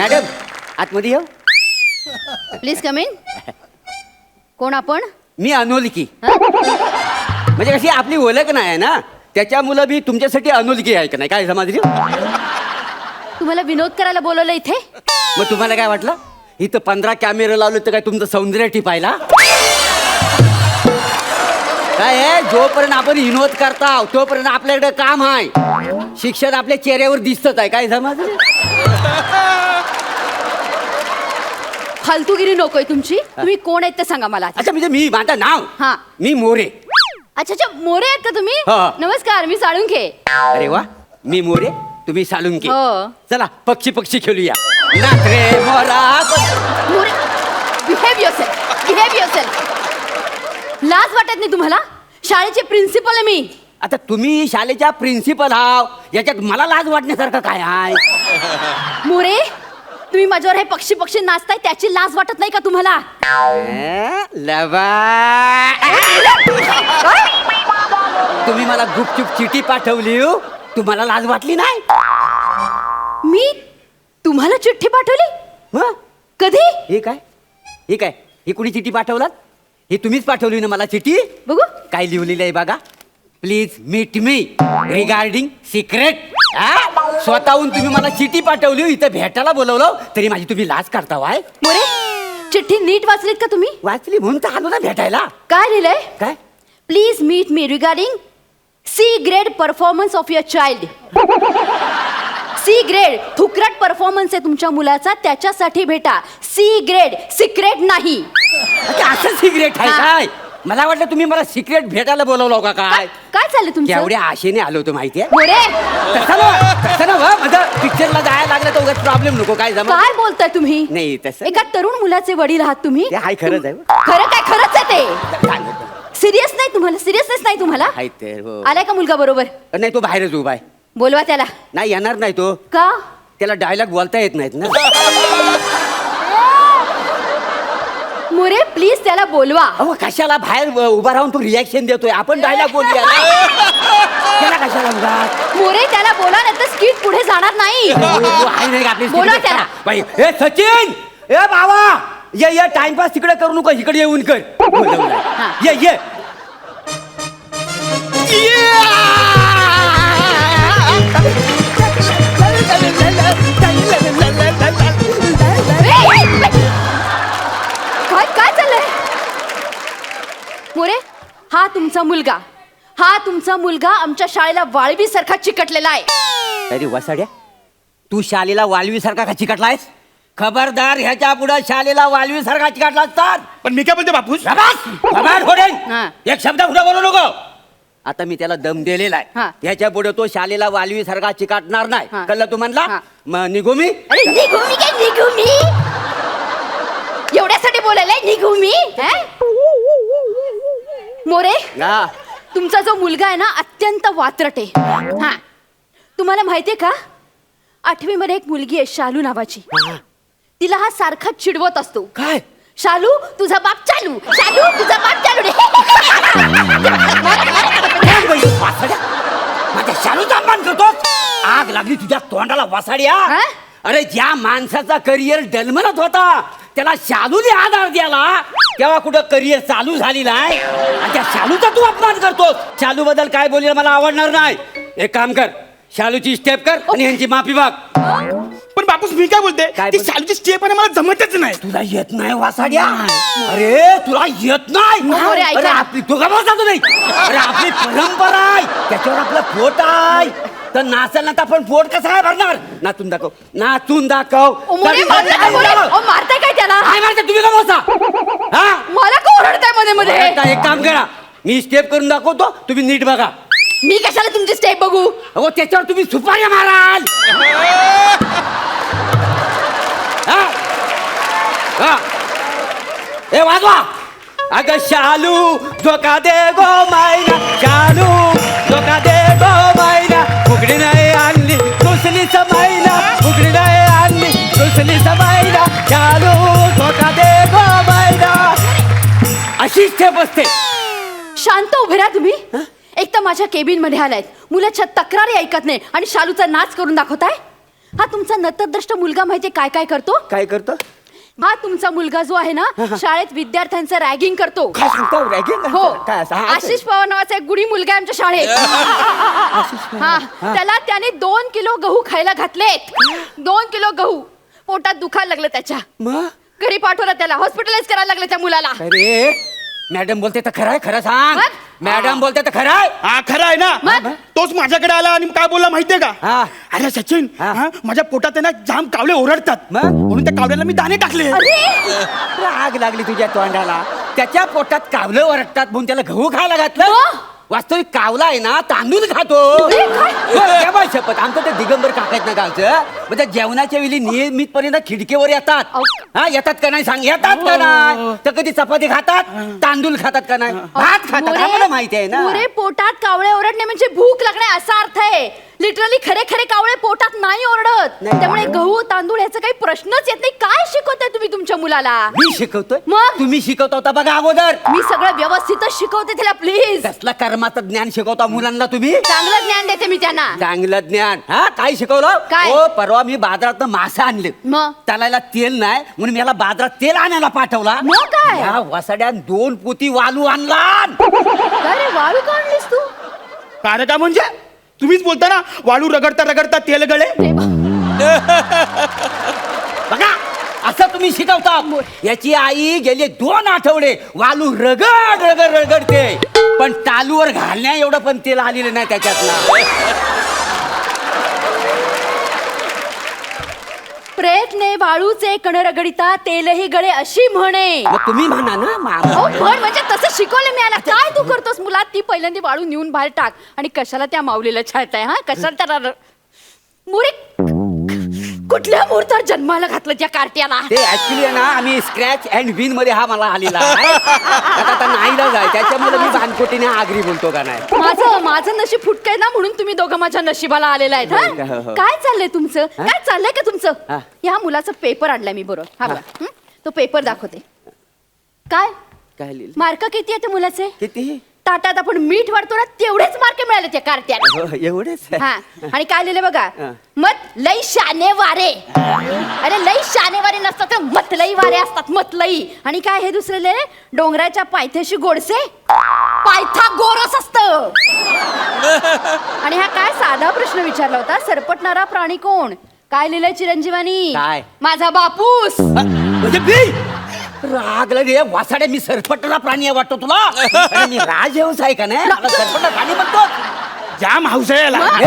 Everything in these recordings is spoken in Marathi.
मॅडम आतमध्ये येऊ. Please come in. कोण आपण? मी अनोळखी. म्हणजे कशी आपली ओळख नाही आहे ना, त्याच्यामुळे मी तुमच्यासाठी अनोळखी आहे का नाही, काय समजली? तुम्हाला विनोद करायला बोलवलं इथे? मग तुम्हाला काय वाटलं इथं 15 कॅमेरे लावले तर काय तुमचं सौंदर्य टिपायला? काय आहे, जोपर्यंत आपण विनोद करता तोपर्यंत आपल्याकडे काम आहे. शिक्षण आपल्या चेहऱ्यावर दिसतच आहे, काय समजलं? फालतूगिरी नकोय तुमची. तुम्ही कोण आहेत ते सांगा मला. अच्छा, म्हणजे मी माझं नाव हा. मी मोरे. अच्छा अच्छा, मोरे आहेत का तुम्ही? हा. नमस्कार, मी साळुंखे. अरे वा, मी मोरे तुम्ही सालुंके. हो. चला पक्षी खेळूया. नाच रे मोरा. More, behave yourself. लाज वाटत नाही तुम्हाला? शाळेचे प्रिन्सिपल आहे मी. आता तुम्ही शाळेच्या प्रिन्सिपल आहात, याच्यात मला लाज वाटण्यासारखं काय आहे? मोरे, तुम्ही माझ्यावर हे पक्षी नाचताय, त्याची लाज वाटत नाही का तुम्हाला? तुम्ही मला गुपचूप चिठी पाठवली, तुम्हाला लाज वाटली नाही? मी तुम्हाला चिठ्ठी पाठवली? हं? कधी? हे काय ही कुणी चिठी पाठवलात? ही तुम्हीच पाठवली ना मला चिठी? बघू. काय लिहिलेलं आहे बघा. Please meet me regarding secret. स्वतःहून तुम्ही मला चिठी पाठवली, इथं भेटायला बोलवलं तरी माझी तुम्ही लाज करता वाय? मोरे, चिठ्ठी नीट वाचलीत का तुम्ही? वाचली म्हणून तर आलो ना भेटायला. काय लिहिलंय? काय? Please meet me regarding C grade performance of your child. C grade थुकरट परफॉर्मन्स आहे तुमच्या मुलाचा, त्याच्यासाठी भेटा. सी ग्रेड, सिक्रेट नाही. अच्छा, असं सिक्रेट आहे काय? मला वाटलं तुम्ही मला सिक्रेट भेटायला बोलवलं का काय? काय चाललं तुमचं? एवढ्या आशेने आलो होतो माहितीये. मोरे, तसं ना माझं पिक्चरला जायला लागलं तर प्रॉब्लेम नको काय जमा. काय बोलताय तुम्ही? नाही तसं एका तरुण मुलाचे वडील आहात तुम्ही. ते हाय, खरंच आहे. खरं काय? खरंच आहे ते. सांगितलं. सिरियस नाही तुम्हाला? सिरियसनेस नाही तुम्हाला? हाय ते, हो. आलाय का मुलगा बरोबर? नाही, तो बाहेरच उभा आहे. बोलवा त्याला. नाही येणार नाही तो. का? त्याला डायलॉग बोलता येत नाहीत ना. मोरे, प्लीज त्याला बोलवा. अहो कशाला बाहेर उभा राहून तू रिॲक्शन देतोय? आपण डायलॉग बोलूया ना. त्याला कशाला उभा? मोरे, त्याला बोला नाही तर स्किट पुढे जाणार नाही. आहे नाही का आपली बोला स्क्रिप्ट? त्याला. बाई, ए सचिन, ए बाबा, ये टाइमपास तिकडे करू नको, इकडे येऊन कर. हा. ये काय काय चाललंय? मोरे, हा तुमचा मुलगा आमच्या शाळेला वाळवी सारखा चिकटलेला आहे. अरे वसाड्या, तू शाळेला वालवी सारखा का चिकटलायस? खबरदार, ह्याच्या पुढे शाळेला वालवी सारखा चिकटला असतात. पण मी काय बोलते बापूस? हा. एक शब्द पुढे बोलू नको. आता मी त्याला दम दिलेला हा. आहे. ह्याच्या पुढे तो शाळेला वालवी सारखा चिकाटणार नाही. हा. कळलं तू म्हणला? हा. मग निघू मी? अरे निघू मी एवढ्यासाठी बोलायला निघू मी? मोरे, हा. तुमचा जो मुलगा आहे ना, अत्यंत वात्रट आहे. हा, तुम्हाला माहितीये का, 8वी मध्ये एक मुलगी आहे शालू नावाची. तिला हा सारखा चिडवत असतो. काय? शालू तुझा बाप चालू, शालू तुझा बाप चालू रे. वासाड्या, माझ्या शालूचा अपमान करतोस? आग लागली तुझ्या तोंडाला वासाड्या. हा? अरे ज्या माणसाचा करिअर डलमलत होता त्याला शालूने आधार द्याला, तेव्हा कुठं करिअर चालू झाली नाही आणि त्या शालूचा तू अपमान करतोस. शालू बद्दल काय बोललेलं मला आवडणार नाही. एक काम कर, शालूची स्टेप कर आणि यांची माफी माग. पण बापूस मी काय बोलते, काय ती बोल- शालूची स्टेप आणि मला जमतच नाही. तुला येत नाही वासाड्या? अरे तुला येत नाही? अरे, ऐका. अरे आपली तुला बोलतो नाही. अरे आपली परंपरा आहे, त्याच्यावर आपलं पोट आहे. तर नाचायला तर आपण पोट कसं काय भरणार? नाचून दाखव, नाचून दाखव. मोरे, मारताय काय त्याला? काय मारते तुम्ही? का बोलता? हा? मला का ओरडताय मध्ये मध्ये? आता एक काम करा, मी स्टेप करून दाखवतो, तुम्ही नीट बघा. मी कशाला तुमची स्टेप बघू? अहो त्याच्यावर तुम्ही सुपाऱ्या माराल. हा? हा. ए वाजवा. अगं शालू धोका दे गो मैना, शालू धोका दे गो मैना, फुगडी नाही आणली दुसरी मैना, फुगडी नाही आणली दुसरी मैना, शालू धोका दे गो मैना. अशी स्टेप असते. शांत उभे राहा तुम्ही. एक तर माझ्या केबिन मध्ये आलायत, मुलाच्या तक्रारी ऐकत नाही आणि शालूचा नाच करून दाखवताय. हा तुमचा नतद्रष्ट मुलगा माहितीये काय काय करतो? काय करतो? हा तुमचा मुलगा जो आहे ना शाळेत विद्यार्थ्यांचं रॅगिंग करतो. काय सांगतो रॅगिंग? हो काय असं? हा, असं. आशिष पवार नावाचा एक गुणी मुलगा आहे आमच्या शाळेत. हा त्याला त्याने 2 किलो गहू खायला घातलेत. 2 किलो गहू पोटात दुखायला लागलं त्याच्या. मग घरी पाठवलं त्याला, हॉस्पिटलाइज करायला लागलं त्या मुलाला. अरे मॅडम बोलते तर खरं आहे, खरं सांग. मग? मॅडम बोलते तर खरं आहे. हा खरं आहे ना. मग? तोच माझ्याकडे आला आणि काय बोलला माहितीये का? हा. अरे सचिन, हा. हा, माझ्या पोटात आहे ना जाम कावळे ओरडतात, मग? म्हणून त्या कावळ्याला मी दाणे टाकले. अरे आग लागली तुझ्या तोंडाला. त्याच्या पोटात कावलं ओरडतात म्हणून त्याला गहू खायला घातलं. मग? वास्तविक कावला आहे ना तांदूळ खातो. अरे, काय? हो, तेव्हा शपथ आमचं ते दिगंबर काका आहेत ना गावचं, म्हणजे जेवणाच्या वेळी नियमितपणे खिडकीवर येतात. अहो. हा येतात का नाही सांग, येतात का नाही? तर कधी चपाती खातात, तांदूळ खातात का नाही, भात खातात, हा मला माहिती आहे ना. मोरे पोटात कावळे ओरडणे म्हणजे भूक लागणे असा अर्थ आहे. लिटरली खरे खरे कावळे पोटात नाही ओरडत. नाही. त्यामुळे गहू तांदूळ याचा काही प्रश्नच येत नाही. काय शिकवताय तुम्ही तुमच्या मुलाला? मी शिकवतोय, मग? तुम्ही शिकवता होता बघा अगोदर. मी सगळं व्यवस्थितच शिकवते तिला प्लीज. कसलं कर्माचं ज्ञान शिकवता मुलांना तुम्ही? चांगलं ज्ञान देते मी त्यांना. चांगलं ज्ञान. हा काय शिकवलं? काय? हो परवा मी बाजारात मासा आणले, मग? त्याला तेल नाही म्हणून मी याला बाजारात तेल आणायला पाठवला. मग काय? या वसाड्यान 2 पोती वालू आणला. अरे वाळू का आणलीस तू? काय का म्हणजे तुम्हीच बोलता ना, वाळू रगडता रगडता तेल गळे. बघा असं तुम्ही शिकवता. याची आई गेले 2 आठवडे वालू रगड रगड रगडते, पण तालूवर घालण्या एवढं पण तेल आलेलं नाही त्याच्यातलं. प्रयत्ने वाळूचे कण रगडिता तेलही गळे अशी म्हणे. मग तुम्ही म्हणा ना मामा. अहो, म्हण म्हणजे तसं शिकवलं मी याला. काय तू करतोस मुला? ती पहिल्यांदा वाळू नेऊन बाहेर टाक आणि कशाला त्या माऊलीला छळताय? हा कशाला त्याला मुरे कुठल्या मुहूर्तावर जन्माला घातलं त्या कार्ट्याला? ते ऍक्च्युली ना आम्ही स्क्रॅच अँड विन मध्ये हा मला आलेला आहे. आता नाईलाज आहे, त्याच्यामुळे मी बानकोटीने आगरी बोलतो का नाही. माझं नशीब फुटकंय ना म्हणून तुम्ही दोघं माझ्या नशिबाला आलेला आहेत. हो, हा? हो. काय चाललंय तुमचं? हा? काय चाललंय का तुमचं? हा. ह्या मुलाचा पेपर आणलाय मी बरोबर. हा बघा. हं? तो पेपर दाखवते. काय काय लिहिलं? मार्क किती आहे त्या मुलाचे? किती? ताटात आपण मीठ वाढतो ना तेवढेच मार्क मिळाले त्या कार्ट्याला. हो, एवढेच हा आणि काय लिहिलं बघा, हा. मत लई शाने वारे. अरे लई शाने वारे नसतात तर मतलई वारे असतात, मतलई. आणि काय हे दुसरे लिहिले, डोंगराच्या पायथ्याशी गोडसे पायथा गोरस असत. आणि हा काय साधा प्रश्न विचारला होता, सरपटणारा प्राणी कोण? काय लिहिलंय चिरंजीवानी? काय? माझा बापूस. म्हणजे मी रागला रे वासाड्या, मी सरपटला प्राणी आहे वाटतो तुला? अरे मी राजहंस आहे का नाही? मला सरपटला प्राणी म्हणतो. जाम हौस आहे याला. हे,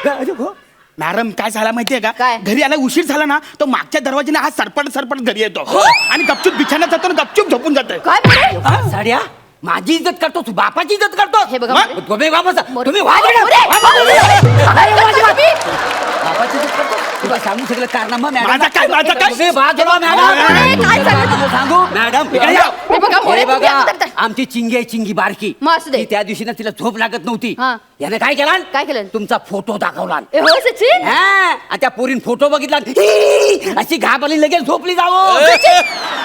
अरे हो. मॅडम काय झाला माहितीये का? काय? घरी आला उशीर झाला ना, तो मागच्या दरवाजाने हा सरपट सरपट घरी येतो आणि गपचूप बिछाण्यात जातो आणि गपचूप झोपून जातोय. काय बोलले? साड्या माझी इज्जत करतो तू, बापाची इज्जत करतो. हे बघा, मग? तुम्ही बापाचा तुम्ही वा अरे, बरं. अरे, वा बरं. अरे, माझी बापी. बापाची इज्जत करतो. तुला सांगू सगळं कारनामा मॅडम. माझा काय? तुम्ही बाजूला अरे, मॅडम. काय चाललंय? तुम्हाला सांगू मॅडम इकडे या. हे बघा, मोरे, हे बघा तर, तर. आमची चिंगी आहे, चिंगी बारकी. मग असू दे. ती त्या दिवशी ना तिला झोप लागत नव्हती. हा. याने काय केला? काय केलं? तुमचा फोटो दाखवला. ए, हो सचिन. हा, आणि त्या पोरीन फोटो बघितला अशी घाबरली, लगेच झोपली जावं. सचिन,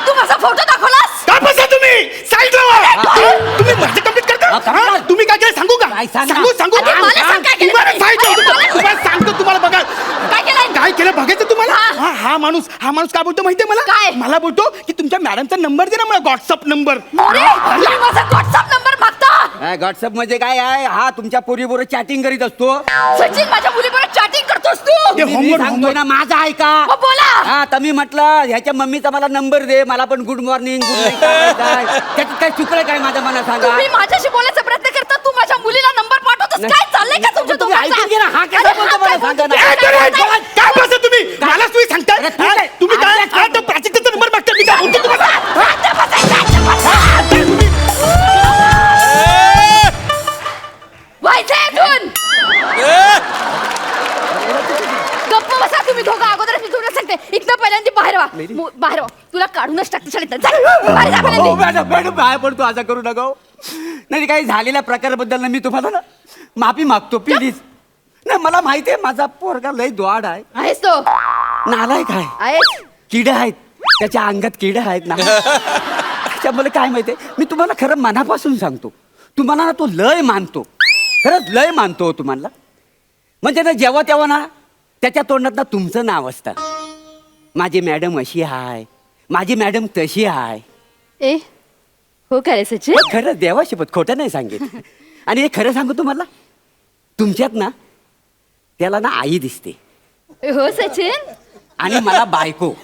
तू माझा फोटो दाखवलास? का बसा तुम्ही साईडला व्हा. तुम्ही माझं कंप्लीट हा, करता? करा. तुम्ही काय केलं सांगू का? काय सांगा? सांगू सांगू अरे, मला सांग काय केलं? तुम्हाला सांगितलं अरे, होतं. मला- तुम्हाला सांगतो, तुम्हाला बघा काय केलंय? काय केलं बघायचं तुम्हाला. हा. हा माणूस काय बोलतो माहितीये मला? काय? मला बोलतो की तुमच्या मॅडमचा नंबर दे ना मला, व्हॉट्सअप नंबर. मोरे, तुम्ही माझा व्हॉट्सअप नंबर मागता? व्हॉट्सअप म्हणजे काय आहे? हा तुमच्या पोरीबरोबर चॅटिंग करीत असतो. सचिन, माझ्या मुलीबरोबर चॅटिंग करतोस तू? ते मी homework, सांगतोय ना माझा आहे का? हो, बोला. हा तर मी म्हटलं ह्याच्या मम्मीचा मला नंबर दे, मला पण गुड मॉर्निंग गुड नाईट त्याच्यात काय चुकलं काय माझ्या मनात सांगा. तुम्ही माझ्याशी बोलायचा प्रयत्न करता, तू माझ्या मुलीला नंबर पाठवतोस. नाही. काय चाललंय का तुमच्या तुम्ही दोघांचं? ऐकून घे ना, हा कसा अरे, बोलतो काय मला सांगा ना. बोलतो? काय बसा तुम्ही मला तुम्ही सांगता अरे, ठीक आहे. तुम्ही काय आता- हा, तो प्राजक्ताचा नंबर मागता मी काय बोलतो तुम्हाला. व्हायचंय इथून. गप्प बसा तुम्ही दोघं. अगोदर मी तुला सांगते, इथनं पहिल्यांदा बाहेर वा. बाहेर वा. तुला काढूनच टाकते शाळेत. जा, बाहेर जा हो, पहिल्यांदा. मॅडम मॅडम बाहेर पडतो, असं करू नका हो. नाही काही झालेल्या प्रकाराबद्दल ना मी तुम्हाला ना माफी मागतो प्लीज. नाही मला माहिती आहे माझा पोरगा लय द्वाड आहे, आहेस तो? नालायक आहे, आहेस? किडे आहेत त्याच्या अंगात, किडे आहेत ना. त्याच्यामुळे काय माहितीये, मी तुम्हाला खरं मनापासून सांगतो, तुम्हाला ना तो लय मानतो, खरंच लय मानतो तुम्हाला. म्हणजे ना जेव्हा तेव्हा ना त्याच्या तोंडात ना तुमचं नाव असतं. माझी मॅडम अशी आहे, माझी मॅडम तशी आहे. ए हो का रे सचिन? खरं देवा शपथ खोटं नाही सांगितलं. आणि हे खरं सांगू तुम्हाला, तुमच्यात ना त्याला ना आई दिसते हो सचिन. आणि मला बायको.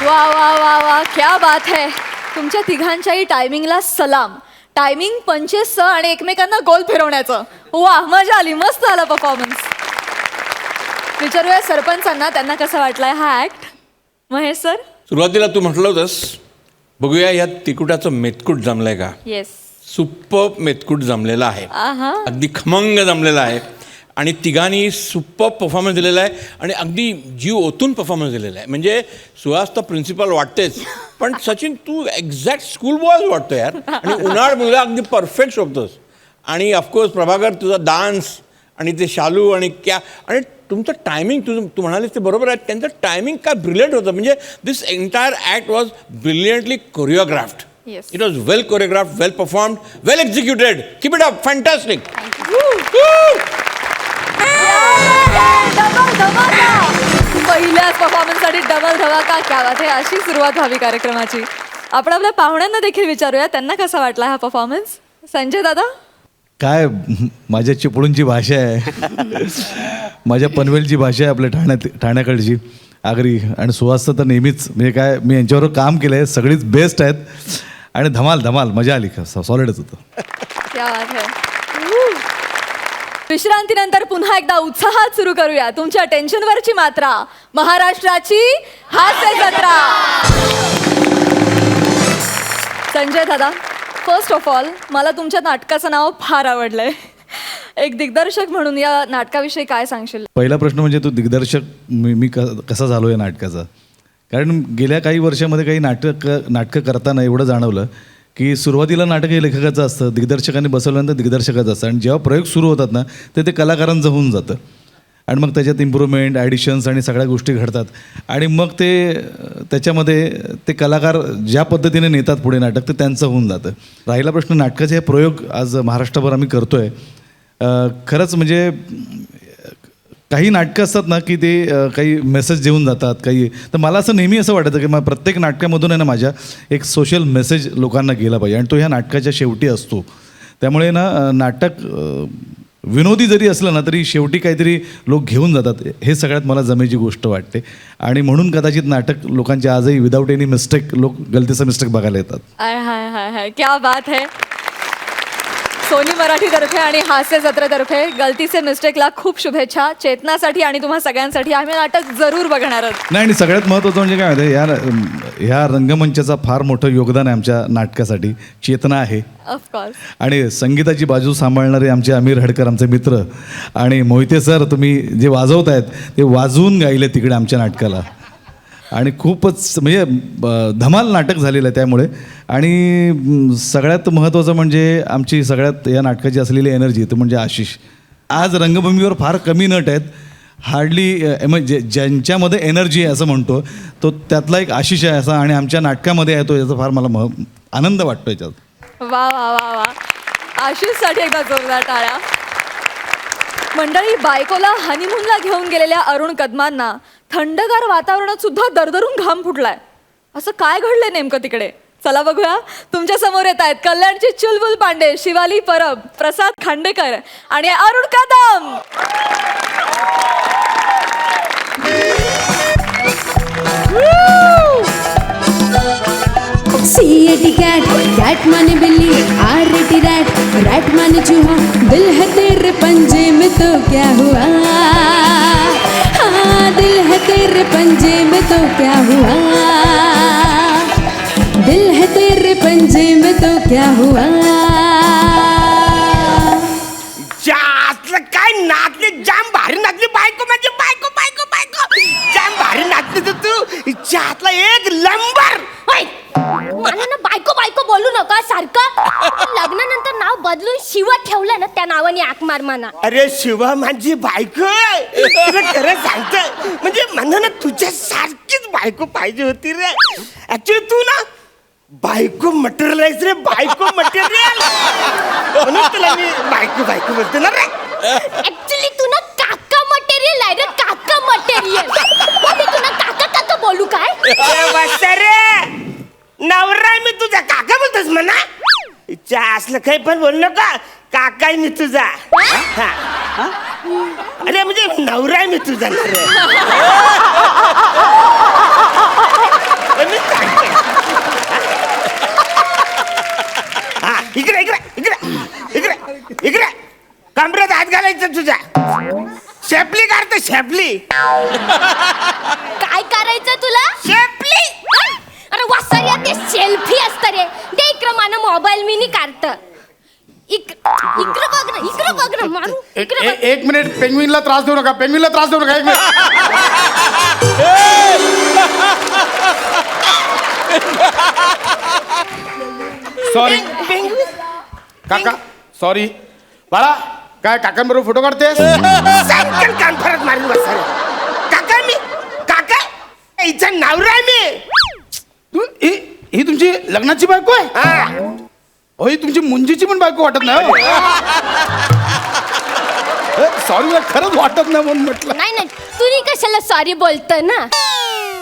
वा वा वा वा क्या बात है. तुमच्या तिघांच्याही टायमिंगला सलाम. टायमिंग 25 आणि एकमेकांना गोल फिरवण्याचं. वा मजा आली, मस्त आला परफॉर्मन्स. विचारूया सरपंचांना त्यांना कसा वाटलाय हा ऍक्ट. महेश सर. सुरुवातीला तू म्हटलं होतंस बघूया या तिकुटाचं मेतकूट जमलंय का. येस. सुप्पर मेतकूट जमलेला आहे, आहा. अगदी खमंग जमलेला आहे. आणि तिघांनी सुप्पर परफॉर्मन्स दिलेला आहे आणि अगदी जीव ओतून परफॉर्मन्स दिलेला आहे. म्हणजे सुहास तर प्रिन्सिपल वाटतेच, पण सचिन तू एक्झॅक्ट स्कूल बॉयज वाटतो यार. आणि उन्हाळ मुलगा अगदी परफेक्ट शोभतोस. आणि ऑफकोर्स प्रभाकर तुझा डान्स आणि ते शालू आणि क्या आणि तुमचं टायमिंग तू म्हणालीस ते बरोबर आहे. त्यांचं टायमिंग काय ब्रिलियंट होतं. म्हणजे this entire act was brilliantly choreographed. Yes. It was well choreographed, well performed, well executed. Keep it up, fantastic. Double धमाका. पहिल्याच परफॉर्मन्ससाठी डबल धमाका. क्या बात आहे. अशी सुरुवात व्हावी कार्यक्रमाची. आपण आपल्या पाहुण्यांना देखील विचारूया त्यांना कसा वाटला हा परफॉर्मन्स. संजय दादा. काय माझ्या चिपळूणची भाषा आहे, माझ्या पनवेलची भाषा आहे, आपल्या ठाण्याकडची आगरी. आणि सुहासचं तर नेहमीच म्हणजे काय मी यांच्याबरोबर काम केलं आहे, सगळीच बेस्ट आहेत. आणि धमाल धमाल मजा आली, सॉलिडच होतं. क्या बात है. विश्रांतीनंतर पुन्हा एकदा उत्साहात सुरू करूया तुमच्या टेन्शनवरची मात्रा. महाराष्ट्राची हास्य जत्रा. संजय दादा, फर्स्ट ऑफ ऑल मला तुमच्या नाटकाचं नाव फार आवडलंय. एक दिग्दर्शक म्हणून या नाटकाविषयी काय सांगशील. पहिला प्रश्न म्हणजे तो दिग्दर्शक मी कसा झालो या नाटकाचा. कारण गेल्या काही वर्षामध्ये काही नाटकं करताना एवढं जाणवलं की सुरुवातीला नाटक हे लेखकाचं असतं, दिग्दर्शकाने बसवल्यानंतर दिग्दर्शकाचं असतं. आणि जेव्हा प्रयोग सुरू होतात ना ते कलाकारांचं होऊन जातं. आणि मग त्याच्यात इम्प्रूव्हमेंट ॲडिशन्स आणि सगळ्या गोष्टी घडतात. आणि मग त्याच्यामध्ये ते कलाकार ज्या पद्धतीने नेतात पुढे नाटक ते त्यांचं होऊन जातं. राहिला प्रश्न नाटकाचे हे प्रयोग आज महाराष्ट्रभर आम्ही करतो आहे. खरंच म्हणजे काही नाटकं असतात ना की ते काही मेसेज देऊन जातात काही. तर मला असं नेहमी असं वाटायचं की प्रत्येक नाटकामधून आहे ना माझ्या एक सोशल मेसेज लोकांना गेला पाहिजे. आणि तो ह्या नाटकाच्या शेवटी असतो. त्यामुळे ना नाटक विनोदी जरी असलं ना तरी शेवटी काहीतरी लोक घेऊन जातात, हे सगळ्यात मला जमेची गोष्ट वाटते. आणि म्हणून कदाचित नाटक लोकांच्या आजही विदाऊट एनी मिस्टेक लोक गलतीचं मिस्टेक बघायला येतात. आय हाय हाय हाय क्या बात है. सोनी मराठीतर्फे आणि हास्य जत्रेतर्फे गलतीचे मिस्टेकला खूप शुभेच्छा. चेतनासाठी आणि तुम्हा सगळ्यांसाठी आम्ही नाटक जरूर बघणार आहोत. नाही आणि सगळ्यात महत्त्वाचं म्हणजे काय माहिती ह्या रंगमंचाचा फार मोठं योगदान आहे आमच्या नाटकासाठी. चेतना आहे ऑफकोर्स. आणि संगीताची बाजू सांभाळणारे आमचे अमीर हडकर आमचे मित्र. आणि मोहिते सर तुम्ही जे वाजवत आहेत ते वाजवून गायले तिकडे आमच्या नाटकाला. आणि खूपच म्हणजे धमाल नाटक झालेलं आहे त्यामुळे. आणि सगळ्यात महत्त्वाचं म्हणजे आमची सगळ्यात या नाटकाची असलेली एनर्जी तो म्हणजे आशिष. आज रंगभूमीवर फार कमी नट आहेत, हार्डली म्हणजे ज्यांच्यामध्ये एनर्जी आहे असं म्हणतो तो त्यातला एक आशिष आहे असा. आणि आमच्या नाटकामध्ये आहे तो, याचा फार मला आनंद वाटतो याच्यात. वा वा वा वा. आशिषसाठी एकदा जोरदार टाळ्या. मंडळी, बायकोला हनीमूनला घेऊन गेलेल्या अरुण कदमांना थंडगार वातावरणात सुद्धा दरदरून घाम फुटलाय. असं काय घडलंय नेमकं तिकडे. चला बघूया. तुमच्या समोर येत आहेत कल्याणची चुलबुल पांडे, शिवाली परब, प्रसाद खांडेकर आणि Arun Kadam. C-A-T cat, cat Mane बिल्ली, R-A-T rat, rat माने चूहा, दिल है तेरे पंजे में तो क्या हुआ, हाँ दिल है तेरे पंजे में तो क्या हुआ, दिल है तेरे पंजे में तो क्या हुआ. काय नाचले, जाम भारी नाचली बायको माझी. बायको बायको बायको जाम भारी नाचली तू. जातला एक नंबर. मला ना बायको बायको बोलू नका सारखं. लग्नानंतर नाव बदलून शिवा ठेवलं ना त्या नावाने आक मार म्हणा. अरे शिवा माझी बायको तुला खरं सांगतोय म्हणजे म्हणा ना तुझ्या सारखीच बायको पाहिजे होती रे. ऍक्च्युली तू ना बायको मटेरियल रे, बायको मटेरियल. म्हणून तुला मी बायको बायको बोलतो ना रे. ऍक्च्युली तू ना काका मटेरियल आहे रे, काका मटेरियल. मी तुला काका काका बोलू काय? रे नवरा आहे मी तुझा, काका बोलतोस म्हणा. इच्छा असलं काही पण बोल नका, काका आहे मी तुझा. हा. अरे म्हणजे नवरा आहे मी तुझा ना रे. मी सांगते. हा, इकडे इकडे इकडे इकडे इकडे कमरेत हात घालायचं तुझ्या. शेपली काढतो, शेपली. काय करायचं तुला? शेपली. अरे वासाऱ्या, ते सेल्फी असतं रे. ते इकडं माझा मोबाईल मी नाही काढत. इकडं बघ ना, इकडं बघ ना मारू. इकडं बघ. एक मिनिट, पेंग्विनला त्रास देऊ नका, पेंग्विनला त्रास देऊ नका. एक मिनिट. सॉरी काका, सॉरी. बाळा, काय काकांबरोबर फोटो काढतेस? सायकल कॉन्फरन्स मारून बसला. काका मी, काका हिचा नवरा आहे मी. तू ही तुमची लग्नाची बायको आहे? हा. हो, ही तुमची मुंजीची पण बायको वाटत नाही. सॉरी, मला खरंच वाटत नाही म्हणून म्हटलं. नाही नाही, तुम्ही कशाला सॉरी बोलत ना?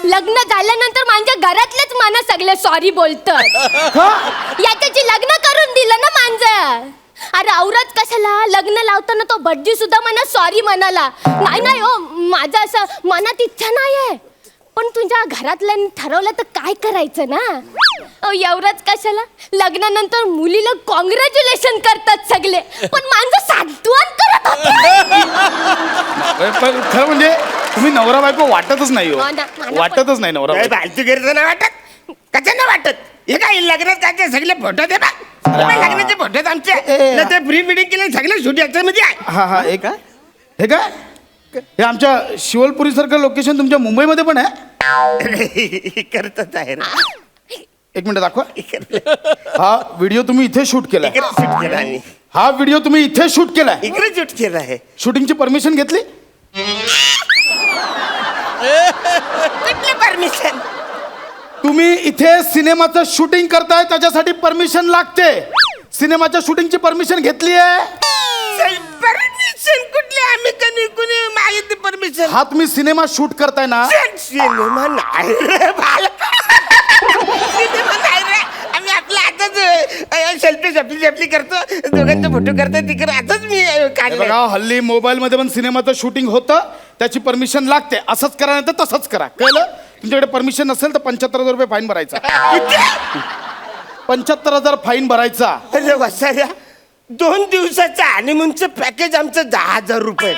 लग्न झाल्यानंतर माझ्या घरातलेच मला सगळे सॉरी बोलतात. याच्याची लग्न करून दिलं ना माझं. अरे औरत कशाला लग्न लावताना तो भटजी सुद्धा मला सॉरी म्हणाला. नाही नाही हो, माझं असं मनात इच्छा नाहीये, पण तुझ्या घरातल्यानी ठरवलं तर काय करायचं ना. एवढंच कशाला लग्नानंतर मुलीला कॉंग्रॅच्युलेशन करतात सगळे, पण माझं साधवान करत होते. पण खरं म्हणजे तुम्ही नवरा बायको वाटतच नाही हो. हो ना, मला वाटतच नाही नवरा बायको. फालतू गिरत नाही वाटत. कशाने वाटत? हे काय लग्नात काय सगळे फोटो दे बा. लग्नाचे फोटो आहेत आमचे. ना ते प्री वेडिंग केले सगळे शूट याच्यामध्ये आहे. हा हा, हे काय, हे काय, हे आमच्या शिवलपुरी सारखं लोकेशन तुमच्या मुंबईमध्ये पण आहे? करतच आहे ना. एक मिनिट दाखवा. हा व्हिडिओ तुम्ही इथे शूट केलाय. इकडे शूट केला आम्ही. हा व्हिडिओ तुम्ही इथे शूट केलाय. इकडे शूट केला आहे. शूटिंगची परमिशन घेतली? कुठली परमिशन? तुम्ही इथे सिनेमाचं शूटिंग करताय, त्याच्यासाठी परमिशन लागते. सिनेमाच्या शूटिंगची परमिशन घेतली आहे? परमिशन कुठली? आम्ही कुणी मागितली परमिशन? हा तुम्ही सिनेमा शूट करताय ना? सिनेमा नाही रे बालका. सिनेमा नाही रे. आम्ही आपल्या आताच सेल्फी सेल्फी सेल्फी करतो, दोघांचे फोटो करतो तिकडे. आताच मी हे काढलं. बघा, हल्ली मोबाईल मध्ये पण सिनेमाचं शूटिंग होतं, त्याची परमिशन लागते. असंच करा नाही तर तसंच करा, कळलं? तुमच्याकडे परमिशन नसेल तर 75,000 रुपये फाईन भरायचा. 75,000 फाईन भरायचा. अरे वसाऱ्या, 2 दिवसाचं हनीमूनचं पॅकेज आमचं 10,000 रुपये.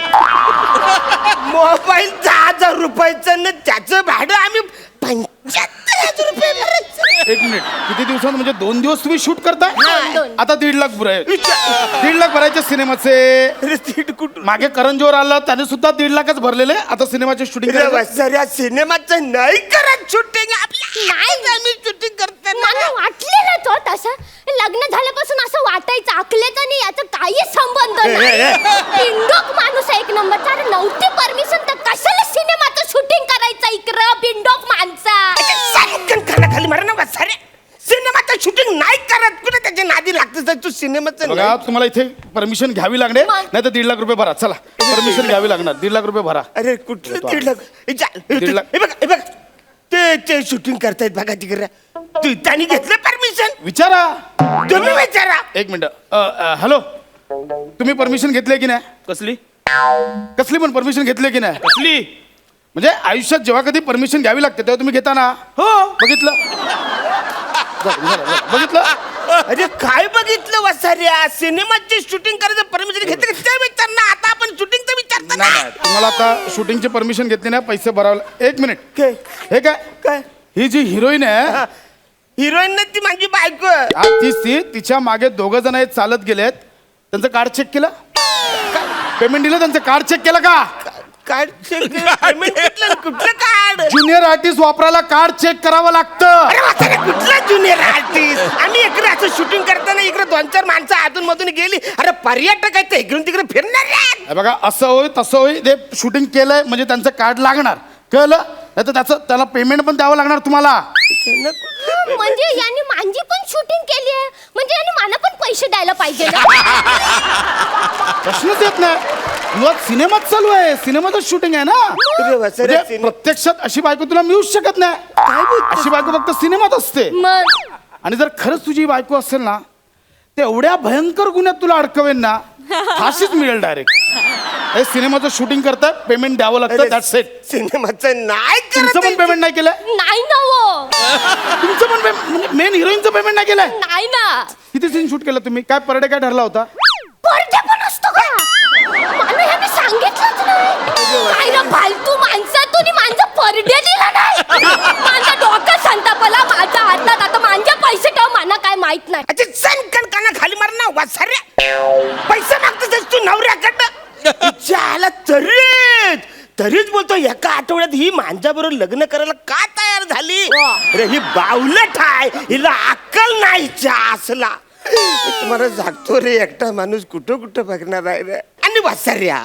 मोबाईल 10,000 रुपयाचं ना, त्याचं भाडं आम्ही 75,000 रुपये भरायचं. एक मिनिट, किती दिवसात? म्हणजे 2 दिवस तुम्ही शूट करताय? दोन. आता 1.5 लाख भराय. 1.5 लाख भरायचे सिनेमाचे. अरे तीट कुठं? मागे करण जोहर आला, त्याने सुद्धा 1.5 लाखच भरलेले. आता सिनेमाचे शूटिंग अरे वसाऱ्या, सिनेमाचं नाही करत शूटिंग. आपल्या नाही आम्ही शूटिंग करताना मला वाटलेलं तो तसं. लग्न झाल्यापासून असं वाटायचं आखलेच आणि याचा काही संबंध नाही. बिंडोक माणूस आहे एक नंबरचा. अरे नव्हती परमिशन तर कशाला सिनेमाचं शूटिंग करायचं इकडं? बिंडोक माणसा. खाली मारा ना वसाऱ्या. सिनेमाचं शूटिंग नाही करत. कुठे त्याच्या नादी लागतं तू सिनेमाचं बघा, नाही. तुम्हाला इथे परमिशन घ्यावी लागणार, नाही तर 1.5 लाख रुपये भरा. चला, परमिशन घ्यावी लागणार. 1.5 लाख रुपये भरा. अरे कुठलं 1.5 लाख? हे जा- 1.5 लाख. हे बघ ते शूटिंग करतायत बघा तिकडे. तू त्यांनी घेतलं परमिशन? विचारा. तुम्ही विचारा. एक मिनिट. हॅलो, तुम्ही परमिशन घेतली की नाही? कसली कसली पण परमिशन घेतली की नाही? कसली म्हणजे आयुष्यात जेव्हा कधी परमिशन घ्यावी लागते तेव्हा तुम्ही घेता ना? हो, बघितलं. बघितलं. अरे काय बघितलं वसाऱ्या? सिनेमाची शूटिंग करायचं परमिशन घेतलं का ते विचार ना. आता आपण शूटिंगचं विचारतो ना. नाही, तुम्हाला आता शूटिंगची परमिशन घेतली नाही, पैसे भरावे. एक मिनिट. काय? हे काय काय? ही जी हिरोईन आहे, हिरोईन ना, ती माझी बायको. हा, ती तिच्या मागे 2 जण आहेत, चालत गेलेत. त्यांचं कार्ड चेक केलं? पेमेंट दिलं? त्यांचं कार्ड चेक केलं का? कार्ड चेक पेमेंट घेतलं? कुठलं कार्ड? ज्युनियर आर्टिस्ट वापरायला कार्ड चेक करावं लागतं. अरे वसाऱ्या, कुठलं ज्युनियर आर्टिस्ट? आम्ही इकडे असं शूटिंग करताना इकडे 2-4 माणसं आतून मधून गेली. अरे पर्यटक आहेत ते, इकडून तिकडे फिरणार आहेत. हे बघा, असं होय तसं होय, ते शूटिंग केलंय म्हणजे त्यांचं कार्ड लागणार, कळलं? नाही तर त्याला पेमेंट पण द्यावं लागणार तुम्हाला. म्हणजे यांनी माझी पण शूटिंग केली आहे, म्हणजे यांनी मला पण पैसे द्यायला पाहिजे ना. प्रश्नच येत नाही. मुळात सिनेमात चालू आहे, सिनेमाचं शूटिंग आहे ना. म्हणजे प्रत्यक्षात अशी बायको तुला मिळूच शकत नाही. अशी बायको फक्त सिनेमात असते. मग आणि जर खरंच तुझी बायको असेल ना, ते एवढ्या भयंकर गुन्ह्यात तुला अडकवेन ना, फाशीच मिळेल डायरेक्ट. हे सिनेमाचं शूटिंग करतात, पेमेंट द्यावं लागतं. That's it. सिनेमाचं नाही तुमचं पण पेमेंट नाही केलं. नाही ना हो. तुमचं पण म्हणजे मेन हिरोईनचं पेमेंट नाही केलंय. नाही ना. किती सीन शूट केलं तुम्ही? काय पर डे काय ठरला होता? परडे पण असतो का? मला ह्याने सांगितलंच नाही. काय ना फालतू माणसं, तुम्ही माझं परडे दिला नाही. माझा डोकं संतापला, माझा हातात आता माझे पैसे ठेव, मला काय माहित नाही. अच्छा सनकन काना खाली मार ना वासाऱ्या. पैसे मागतोस तू नवऱ्याकडनं. त्याला तरीच बोलतो एका आठवड्यात ही माझ्याबरोबर लग्न करायला का तयार झाली? अरे ही बावलट आहे, हिला अक्कल नाही असला. तुम्हाला सांगतो रे, एकटा माणूस कुठं कुठं बघणार आहे रे. आणि वासाऱ्या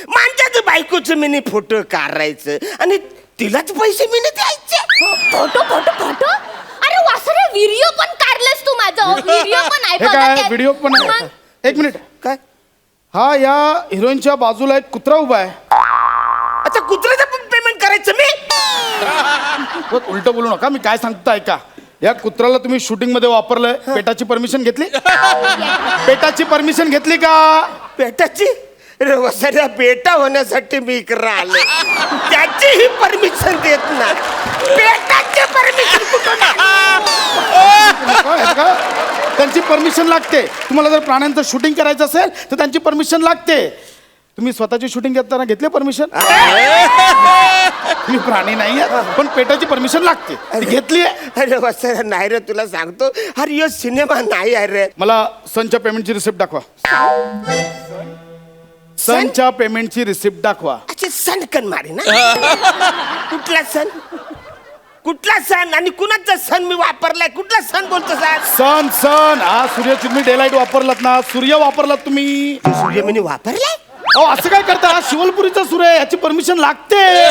माझ्याच बायकोचं मी फोटो काढायचं आणि तिलाच पैसे मी द्यायचे. Photo photo photo. अरे वासरे व्हिडिओ पण काढलंस तू माझं. व्हिडिओ पण आहे हे बघा काय ते. व्हिडिओ पण आहे? मग एक मिनिट. काय? हा, या हिरोईनच्या बाजूला एक कुत्रा उभा आहे. अच्छा कुत्र्याचं पण पेमेंट करायचं मी? उलट बोलू नका. मी काय सांगतो ऐका. या कुत्र्याला तुम्ही शूटिंग मध्ये वापरलंय, पेटाची परमिशन घेतली? पेटाची परमिशन घेतली का? पेटाची? रवसाऱ्या बेटा होण्यासाठी मी इकडे आले, त्याचीही परमिशन देत नाही. पेटाची परमिशन कुठून त्यांची परमिशन लागते. तुम्हाला जर प्राण्यांचं शूटिंग करायचं असेल तर त्यांची परमिशन लागते. तुम्ही स्वतःची शूटिंग घेताना घेतली परमिशन? तुम्ही प्राणी नाही आहात, पण पेटाची परमिशन लागते. ती घेतली आहे? अरे वसाऱ्या नाही रे, तुला सांगतो अरे यो सिनेमा नाही आहे रे. मला सनच्या पेमेंटची रिसिप्ट दाखवा. सनच्या पेमेंटची रिसिप्ट दाखवा. अच्छा सण मारी ना. कुठला सण? कुठला सण आणि कुणाचा सण मी वापरलाय? कुठला सण बोलतो सर? सन हा सूर्य, तुम्ही डेलाईट वापरलात ना, सूर्य वापरलात तुम्ही. सूर्य मी वापरलाय? अहो असं काय करता? शिवलपुरीचा सूर्य, याची परमिशन लागते.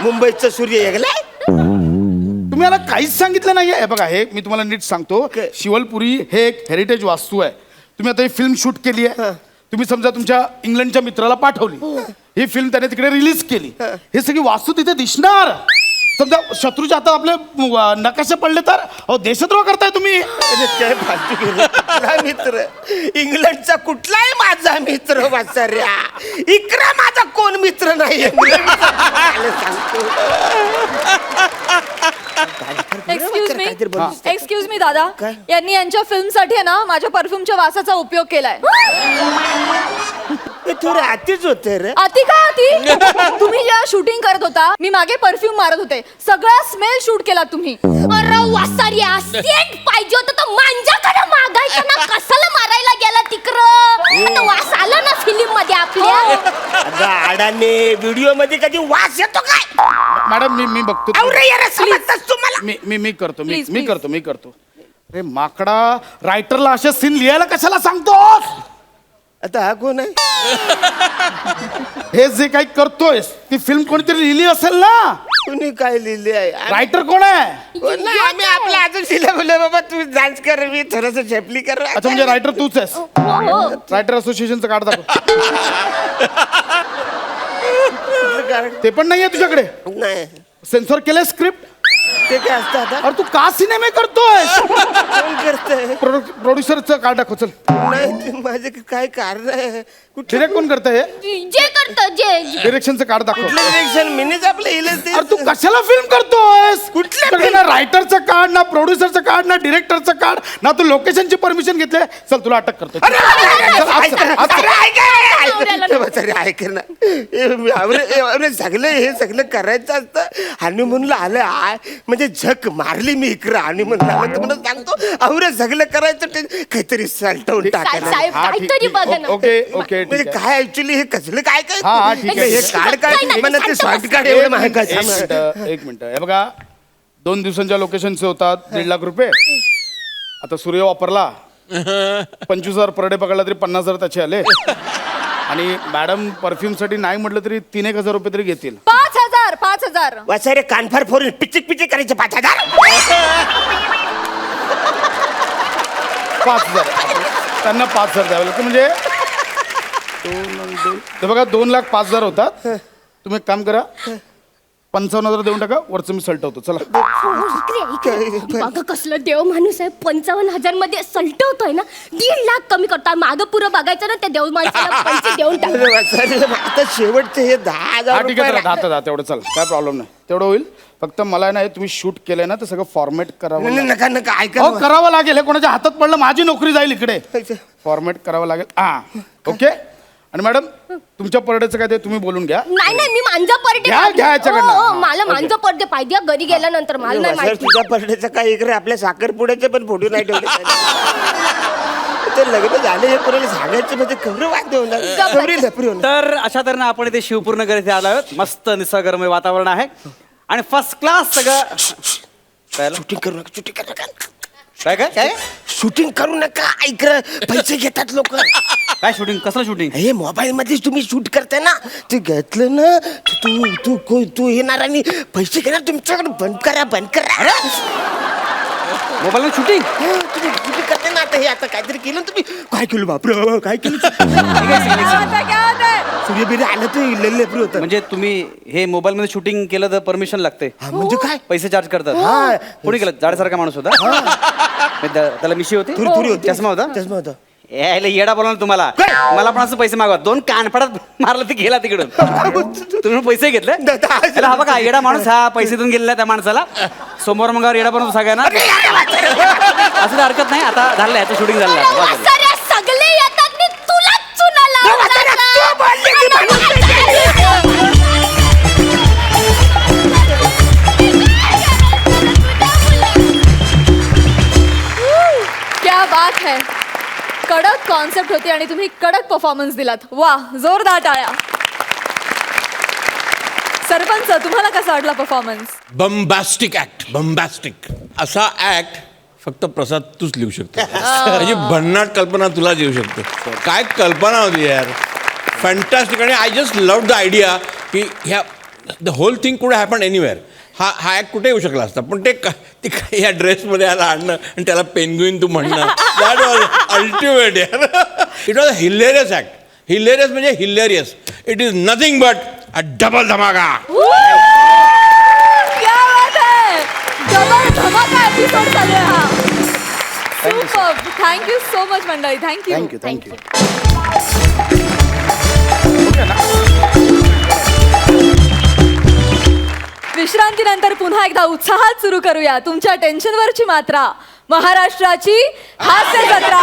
मुंबईचं सूर्य वेगळाय? तुम्ही याला काहीच सांगितलं नाही. हे बघा, हे मी तुम्हाला नीट सांगतो. शिवलपुरी हे एक हेरिटेज वास्तू आहे. तुम्ही आता ही फिल्म शूट केली आहे. तुम्ही समजा तुमच्या इंग्लंडच्या मित्राला पाठवली, ही फिल्म त्याने तिकडे रिलीज केली. हे सगळी वास्तू तिथे दिसणार. समजा शत्रूच्या हातात आपले नकाशे पडले तर अहो देशद्रोह करताय तुम्ही. काय फालतू केलं? कुठला मित्र? इंग्लंडचा कुठलाही माझा मित्र वाचाऱ्या. इकडे माझा कोण मित्र नाही. एक्सक्यूज मी दादा, यांनी यांच्या फिल्मसाठी ना माझ्या परफ्यूमच्या वासाचा उपयोग केलाय. थोडं आतीच होते रे. अति काय अति? तुम्ही जेव्हा शूटिंग करत होता, मी मागे परफ्यूम मारत होते, सगळा स्मेल शूट केला तुम्ही. अरे वासाऱ्या, सेंट पाहिजे होतं तर माझ्याकडे मागायचं ना. कशाला मारायला गेला तिकडं? आता वास आला ना फिल्म मध्ये आपल्या. अडाने व्हिडिओ मध्ये कधी वास येतो काय? मॅडम मी बघतो. अरे यार समजतस तुम्हाला? मी करतो. Please, me please. करतो. अरे माकडा, रायटरला असे सीन लिहायला कशाला सांगतोस? आता हा कोण आहे? हे जे काही करतोयस ती फिल्म कोणीतरी लिहिली असेल ना. कुणी काय लिहिले आहे? रायटर कोण आहे? कोण नाही, आम्ही आपलं अजून दिलं बोलले बाबा तू डान्स कर, मी थोडस झेपली कर. अच्छा, म्हणजे रायटर तूच आहेस. रायटर असोसिएशनचं कार्ड दाखव. ते पण नाहीये तुझ्याकडे? नाही सेन्सॉर केलंय स्क्रिप्ट? ते काय असतं आता? अरे तू का सिनेमे करतोय? कोण करतंय? प्रोड्युसरचं कार्ड दाखव चल. नाही ते माझे काय कारण आहे? कुठलं डिरेक्ट कोण करतंय? जे करतं जे. डिरेक्शनचं कार्ड दाखव. डिरेक्शन मीनेच आपलं इलेच ते. अरे तू कशाला फिल्म करतोयस? कुठलं तुझ्याकडे ना रायटरचं कार्ड, ना प्रोड्युसरचं कार्ड, ना डिरेक्टरचं कार्ड, ना तू लोकेशनची परमिशन घेतले. चल तुला अटक करतो. अरे, ऐक ना, हे सगळं करायचं असतं. हनीमूनला आलं आहे म्हणजे झक मारली मी इकडं. हनीमूनला आलं तर मला सांगतो अवरे सगळं करायचं ते काहीतरी सलटवून टाकायला. साहेब काहीतरी बघा ना. ओके म्हणजे काय ऍक्च्युली हे कसलं काय काय? हा, ठीक आहे. हे कार्ड काय म्हणा ते शॉर्ट कार्ड एवढं महागाचं. एक मिनिट. हे बघा, 2 दिवसांच्या लोकेशनचे होतात 1.5 लाख रुपये. आता सूर्य वापरला 25,000 पर डे पकडला तरी 50,000 त्याचे आले. आणि मॅडम परफ्यूम साठी नाही म्हटलं तरी 3-1 हजार रुपये तरी घेतील. 5,000 5,000 वासारे कानफार फोडून पिचिक पिचिक करायचे 5,000. 5,000 त्यांना 5,000 द्यावे लागते म्हणजे ते बघा 2,05,000 होतात. तुम्ही एक काम करा 55,000 देऊन टाका, वरचं मी सलटवतो. चला बघा कसलं देव माणूस आहे. 55,000 मध्ये सलटवतोय ना. 1,50,000 कमी करता. मागं पुरं बघायचं ना त्या देव माणसाला 25 देऊन टाक. अरे वासारे, आता शेवटचे हे 10,000 हा ठीक आहे, रुपये दहा तेवढं चल, काय प्रॉब्लेम नाही, तेवढं होईल. फक्त मला नाही तुम्ही शूट केलंय ना तर सगळं फॉर्मॅट करावं नाही, लागेल. नका नका ऐका हो करावं लागेल. हे कोणाच्या हातात पडलं माझी नोकरी जाईल इकडे. फॉर्मॅट करावं लागेल. हा ओके. आणि मॅडम तुमच्या परडेचं काय ते तुम्ही बोलून घ्या. नाही मी मांजा परडे घ्या याच्याकडनं. मला मांजा परडे पाहिजे घरी गेल्यानंतर. मला नाही वासारे, माहिती. तुझ्या परड्याचं काय इकडे आपल्या साखरपुड्याचे पण फोटो नाही ठेवले. ते लग्न झाले हे कोणाला सांगायचं म्हणजे खबरं वाद्य होणार, खबरी लफरी होणार. तर अशा तऱ्हेनं आपण इथे शिवपूरनगर इथे आलो आहोत. मस्त निसर्गरम्य वातावरण आहे आणि फर्स्ट क्लास सगळं. शूटिंग करू नका, शूटिंग करू नका, काय काय काय शूटिंग करू नका. ऐक रे, पैसे घेतात लोक. काय शूटिंग? कसलं शूटिंग? हे मोबाईल मध्ये तुम्ही शूट करताय ना, ते घेतलं ना तू येणार आणि पैसे घेणार तुमच्याकडे. बंद करा. Mobile shooting? तुम्ही शूटिंग करताय ना. आता हे आता काहीतरी केलं ना तुम्ही. काय केलं बापरे, काय केलं? सूर्यबिरी आलं तर लफरी होतं. म्हणजे तुम्ही हे मोबाईल मध्ये शूटिंग केलं तर परमिशन लागते? म्हणजे काय? पैसे चार्ज करतात? कोणी केलं? जाडेसारखा माणूस होता? त्याला मिशी होती? थुरी होती. चष्मा होता? चष्मा होता. यायला येडा बोला तुम्हाला. मला पण असं पैसे मागवा. 2 कानफडात मारलं ते गेला तिकडून. तुम्ही पैसे घेतले? हा बघा येडा माणूस हा पैसे देऊन गेलेला त्या माणसाला. सोमवार मंगळवार येडा बनवतो सगळ्यांना. असं हरकत नाही. आता झालं याचं शूटिंग झालं. वासाऱ्या सगळे येतात मी तुलाच चुना लावणार. क्या बात है. कडक कॉन्सेप्ट होती आणि तुम्ही कडक परफॉर्मन्स दिलात. वा, जोरदार टाळ्या. सरपंच तुम्हाला कसा वाटला परफॉर्मन्स? बम्बॅस्टिक ऍक्ट. बम्बॅस्टिक असा ऍक्ट फक्त प्रसाद तूच लिहू शकतो. म्हणजे भन्नाट कल्पना तुलाच येऊ शकते. काय कल्पना होती यार, फॅन्टॅस्टिक. आणि I just love the idea की ह्या द होल थिंग कुड हॅपन एनिवेअर. हा ॲक्ट कुठे येऊ शकला असता, पण ते या ड्रेसमध्ये याला आणणं आणि त्याला पेनग्विन तू म्हणणं, दॅट वॉज अल्टिमेट यार. It was a hilarious act. Hilarious म्हणजे hilarious. It is nothing but a double dhamaka. क्या बात है. डबल धमाका एपिसोड चालू आहे हा. सुपर. थँक्यू सो मच मंडळी. थँक्यू. थँक्यू. विश्रांतीनंतर पुन्हा एकदा उत्साहात सुरू करूया तुमच्या टेन्शनवरची मात्रा. महाराष्ट्राची हास्य जत्रा.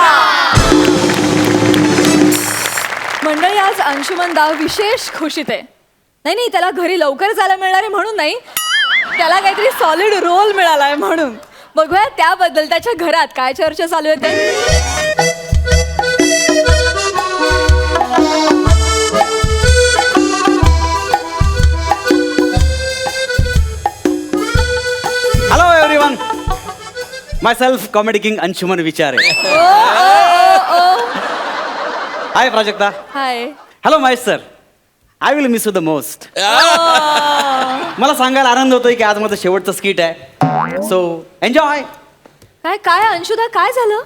मंडळी आज अंशुमन दाव विशेष खुशीत आहे. नाही त्याला घरी लवकर जायला मिळणार आहे म्हणून नाही, त्याला काहीतरी सॉलिड रोल मिळाला आहे म्हणून. बघूया त्याबद्दल त्याच्या घरात काय चर्चा चालू आहे ते. Hello everyone, my self comedy king Anshuman Vichare. High Prajakta. High. Hello Mahesh sir, I will miss you the most. मला सांगायला आनंद होतोय की आज माझं शेवटचं स्किट आहे. So enjoy. काय काय अंशुदा काय झालं?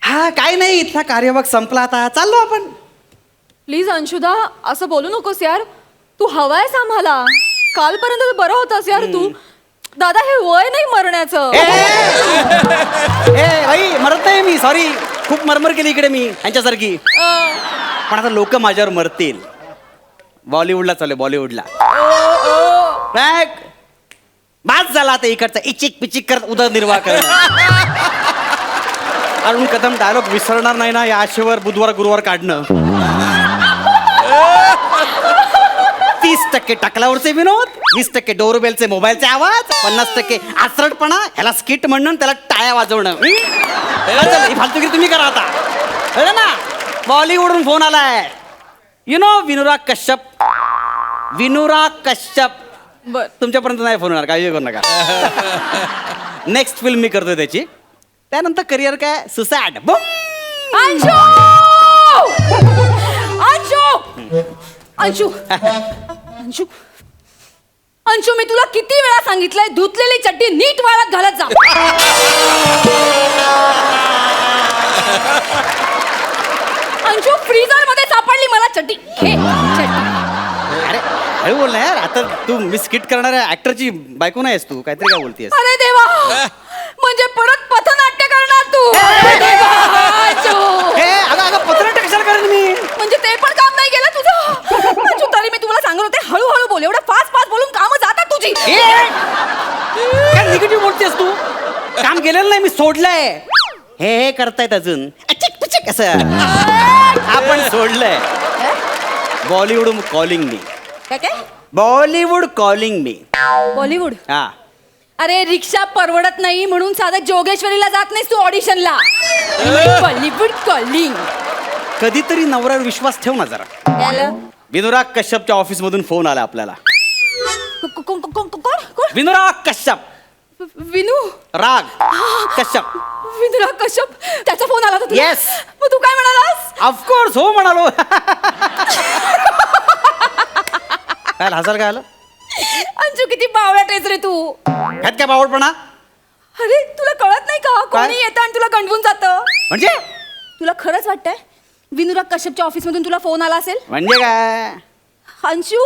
हा काय नाही, इथला कार्यभाग संपला, आता चाललो आपण. प्लीज अंशुदा असं बोलू नकोस यार. तू हवायस आम्हाला. कालपर्यंत तर बरं होतास यार तू. दादा हे वय नाही मरण्याचं. ए भाई मरत नाही मी, सॉरी. खूप मरमर केली इकडे मी यांच्यासारखी. पण आता लोक माझ्यावर मरतील. बॉलिवूडला चालू, बॉलिवूडला. बाज झाला आता इकडचा इचिक पिचिक करत उदरनिर्वाह करणं. अरुण कदम डायलॉग विसरणार नाही ना या आशेवर बुधवार गुरुवार काढणं. 30% टाकल्यावरचे विनोद, 20% डोरबेलचे मोबाईलचे आवाज, 50% आसरटपणा, ह्याला स्किट म्हणणं, त्याला टाळ्या वाजवणं. ही फालतूगिरी तुम्ही करा आता. कळलं ना? बॉलिवूडहून फोन आलाय. You know Vinurag Kashyap. बर. तुमच्यापर्यंत नाही फोन होणार, काळजी करू नका. नेक्स्ट फिल्म मी करतोय त्याची. त्यानंतर करिअर काय सुसॅड. अंशू. अंशू. अंशू. अंशू. अंशू मी तुला किती वेळा सांगितलंय धुतलेली चड्डी नीट वाळत घालत जा. अंशू फ्रीजर मध्ये सापडली मला चड्डी. घे चड्डी. अरे हळू बोल ना यार, आता तू मी स्किट करणाऱ्या ऍक्टरची बायको नाहीस तू, काहीतरी काय बोलतेस? अरे देवा, म्हणजे परत पथनाट्य करणार तू. देवा, अंशू. हे अगं अगं पत्रनाट्य कशाला करेन मी? म्हणजे ते पण काम नाही केलं तुझं. अंशू तरी मी तुम्हाला सांगत होते हळूहळू बोल, एवढं फास्ट फास्ट बोलून कामं जातात तुझी. काय निगेटिव्ह बोलतेस तू? काम केलेलं नाही, मी सोडलंय. हे करतायत अजून अचिक पिचिक असं. आपण सोडलंय. Bollywood calling me. काय काय बॉलिवूड कॉलिंग मी. बॉलिवूड? हा. अरे रिक्षा परवडत नाही म्हणून साधं जोगेश्वरीला जात नाहीस तू ऑडिशनला. बॉलिवूड कॉलिंग. कधीतरी नवऱ्यावर विश्वास ठेव ना जरा. विनुराग कश्यपच्या ऑफिस मधून फोन आला आपल्याला. कोण? विनुराग कश्यप. विनू राग कश्यप. विनुराग कश्यप, त्याचा फोन आला होता तुला? Yes. मग तू काय म्हणालास? ऑफकोर्स हो म्हणालो. काय हसाल काय आलं? अंशू किती बावळट आहेस रे तू. ह्यात काय बावडपणा? अरे तुला कळत नाही का कोणी येतं आणि तुला गंडवून जातं? म्हणजे तुला खरंच वाटतंय विनुराग कश्यपच्या ऑफिस मधून तुला फोन आला असेल? म्हणजे काय? अंशू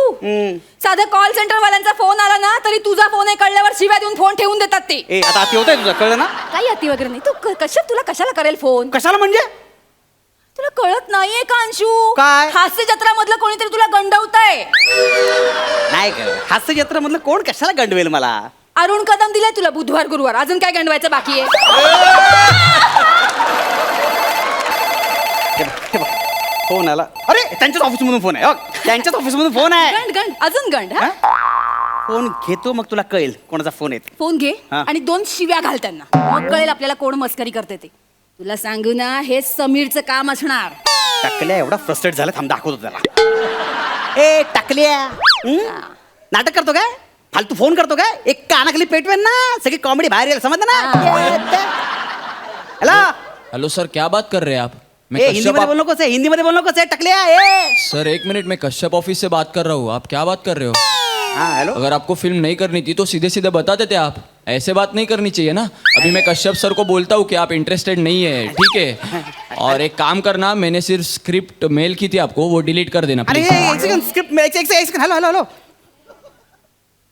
साधा कॉल सेंटर वाल्यांचा फोन आला ना तरी तुझा फोन आहे कळल्यावर शिव्या देऊन फोन ठेवून देतात ते. ए आता अति होतंय तुझं, कळलं ना? काही अति वगैरे नाही. तू कश्यप तुला कशाला करेल फोन? कशाला म्हणजे? तुला कळत नाहीये का अंशू? काय? हास्य जत्रा मधलं कोणीतरी तुला गंडवतंय. नाही का हास्य जत्रेमधलं कोण कशाला गंडवेल मला? अरुण कदम दिलाय तुला बुधवार गुरुवार, अजून काय गंडवायचं बाकी आहे? फोन आला. अरे त्यांच्याच ऑफिस मधून फोन आहे. हो, त्यांच्याच ऑफिस मधून फोन आहे. गंड गंड अजून गंड. हा? फोन घेतो मग तुला कळेल कोणाचा फोन येते. फोन घे हा. आणि 2 शिव्या घाल त्यांना, मग कळेल आपल्याला कोण मस्करी करते ते. तुला सांगू ना हे समीरचं काम असणार. टाकल्या एवढा फ्रस्ट्रेट झाला, थांब दाखवतो त्याला. ए टाकल्या नाटक करतो काय? फालतू फोन करतो काय? एक कानाखाली पेटवेन ना, सगळी कॉमेडी बाहेर येईल, समजलं ना? हॅलो हेलो सर, क्या बात कर रहे हैं आप? मैं ए हिंदी कश्यप मध्ये बोललो कसं? हिंदी मध्ये बोललो कसं? टकल्या ए. सर एक मिनट, मैं कश्यप ऑफिस से बात कर रहा हूँ. आप क्या बात कर रहे हो? हाँ हेलो. अगर आपको फिल्म नहीं करनी थी तो सीधे सीधे बता देते आप. ऐसे बात नहीं करनी चाहिए ना. अभी मैं कश्यप सर को बोलता हूँ कि आप इंटरेस्टेड नहीं है, ठीक है? और एक काम करना, मैंने सिर्फ स्क्रिप्ट मेल की थी आपको, वो डिलीट कर देना अरे प्लीज. एक सेकंड स्क्रिप्ट में एक second. Hello hello hello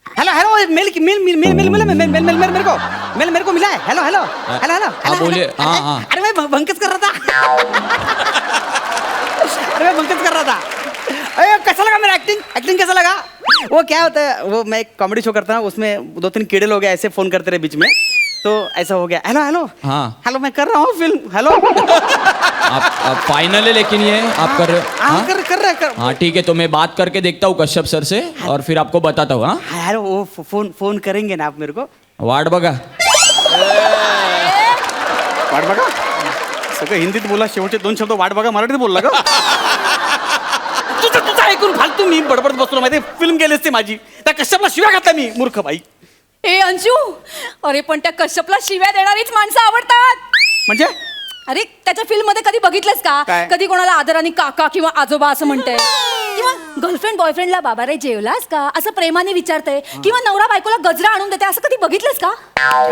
hello hello mail मेरे को मिला है. Hello hello hello hello. हाँ, बोलिए. हाँ, हाँ. अरे मैं बंकस कर रहा था. अरे मैं बंकस कर रहा था. अरे कैसा लगा मेरा एक्टिंग कैसा लगा? वो क्या होता है, वो मैं एक कॉमेडी शो करता हूँ, उसमें 2-3 कीड़े लोग ऐसे फोन करते रहे बीच में, तो ऐसा हो गया. Hello hello. हाँ. हेलो मैं कर रहा हूँ फिल्म. हेलो. आप फाइनल है लेकिन ये आप कर रहे हो? हाँ कर रहे. हाँ ठीक है, तो मैं बात करके देखता हूँ कश्यप सर से और फिर आपको बताता हूँ. हाँ हेलो वो फोन करेंगे ना आप मेरे को? वाट बघा. वाट बघा सगळं हिंदीत बोला, शेवटचे 2 शब्द वाट बघा मराठीत बोलला का? तुझं ऐकून फालतू मी बडबडत बसलो. माहिती फिल्म गेली असते माझी, त्या कश्यपला शिव्या घातला मी, मूर्ख बाई. ए अंशू, अरे पण त्या कश्यपला शिव्या देणारीच माणसं आवडतात. म्हणजे अरे त्याच्या फिल्म मध्ये कधी बघितलंस का? काय? कधी कोणाला आदराने काका किंवा आजोबा असं म्हणते, किंवा गर्लफ्रेंड बॉयफ्रेंडला बाबा रे जेवलास का असं प्रेमाने विचारते, किंवा नवरा बायकोला गजरा आणून देते, असं कधी बघितलंस का?